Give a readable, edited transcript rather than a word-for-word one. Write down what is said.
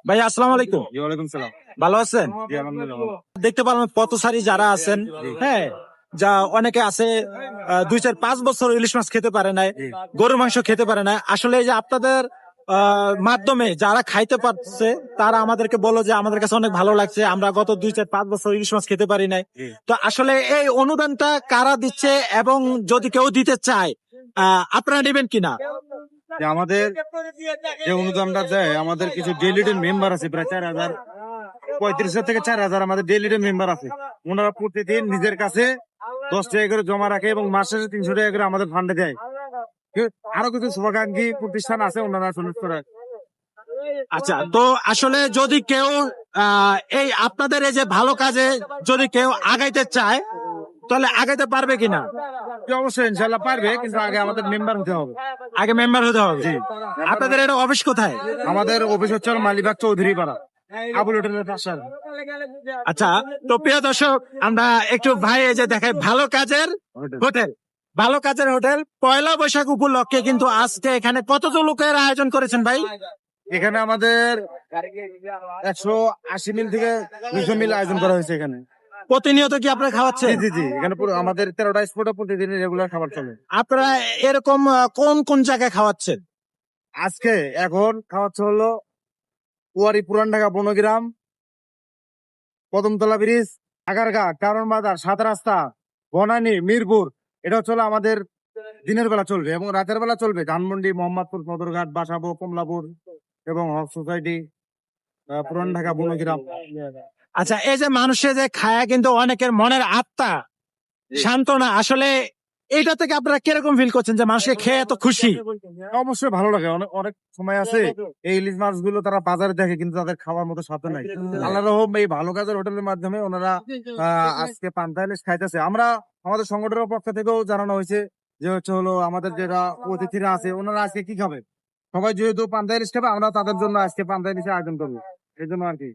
ভাই আসসালামু আলাইকুম। ওয়ালাইকুম সালাম। ভালো আছেন? জি আলহামদুলিল্লাহ। দেখতে পারলাম পথচারী যারা আছেন, হ্যাঁ, যা অনেকে আছে 2, 4, 5 বছর ইলিশ মাছ খেতে পারে না, গরুর মাংস খেতে পারে না। আসলে এই যে আপনাদের মাধ্যমে যারা খাইতে পারছে তারা আমাদেরকে বলো যে আমাদের কাছে অনেক ভালো লাগছে, আমরা গত 2, 4, 5 বছর ইলিশ মাছ খেতে পারি নাই। তো আসলে এই অনুদানটা কারা দিচ্ছে এবং যদি কেউ দিতে চায় আপনারা নেবেন কিনা? যে আমাদের যে অনুদানটা দেয়, আমাদের কিছু ডেলিডেড মেম্বার আছে, প্রায় 4,000, 35,000 থেকে 4,000 আমাদের ডেলিডেড মেম্বার আছে। ওনারা প্রতিদিন নিজের কাছে 10 টাকা করে জমা রাখে এবং মাসে 300 টাকা করে আমাদের ফান্ডে দেয়। আরো কিছু শুভাকাঙ্ক্ষী প্রতিষ্ঠান আছে, ওনারা শুনে করে। আচ্ছা, তো আসলে যদি কেউ এই আপনাদের এই যে ভালো কাজে যদি কেউ আগাইতে চায় তাহলে আগাইতে পারবে কিনা? জি, অবশ্যই ইনশাল্লাহ পারবে, কিন্তু আগে আমাদের মেম্বার হতে হবে। আগে মেম্বার হতে হবে। জি। আপনাদের এটা অফিস কোথায়? আমাদের অফিস হচ্ছে মালিবাগ চৌধুরী পাড়া, আবুল হোটেলের পাশে। আচ্ছা, তো প্রিয় দর্শক, আমরা একটু ভাই এই যে দেখাই ভালো কাজের হোটেল। ভালো কাজের হোটেল পয়লা বৈশাখ উপলক্ষে কিন্তু আজকে এখানে কতজন লোকের আয়োজন করেছেন ভাই? এখানে আমাদের 180 মিল থেকে 200 মিল আয়োজন করা হয়েছে এখানে। প্রতিনিয়ত কি আপনারা খাওয়াচ্ছেন? জি জি জি, এখানে পুরো আমাদের 13টা স্পটে প্রতিদিন রেগুলার খাবার চলে। আপনারা এরকম কোন কোন জায়গায় খাওয়াচ্ছেন? আজকে এখন খাওয়াচ্ছে হলো কুয়ারি, পুরান ঢাকা, বনগ্রাম, কদমতলা ব্রিজ, আগারগা, কারণ বাজার, 7 রাস্তা, বনানী, মিরপুর। এটা হচ্ছে হলো আমাদের দিনের বেলা চলবে এবং রাতের বেলা চলবে ধানমন্ডি, মোহাম্মদপুর, সদরঘাট, বাসাবো, কমলাপুর এবং হক সোসাইটি, পুরান ঢাকা, বনগ্রাম। আচ্ছা, এই যে মানুষের যে খায়া কিন্তু অনেকের মনের আত্মা সান্ত্বনা, আসলে এইটা থেকে আপনারা কিরকম ফিল করছেন যে মানুষকে খেয়ে এত খুশি? অবশ্যই ভালো লাগে। অনেক অনেক সময় আছে এই ইলিশ মাছগুলো তারা বাজারে দেখে কিন্তু তাদের খাওয়ার মতো স্বাদ নাই। আল্লাহর রহম এই ভালো কাজের হোটেলের মাধ্যমে ওনারা আজকে পান্তা ইলিশ খাইতেছে। আমরা আমাদের সংগঠনের পক্ষ থেকেও জানানো হয়েছে যে হচ্ছে হলো আমাদের যারা অতিথিরা আছে ওনারা আজকে কি খাবে, সবাই যেহেতু পান্তা ইলিশ খাবে, আমরা তাদের জন্য আজকে পান্তা ইলিশের আয়োজন করবো, এই জন্য আর কি।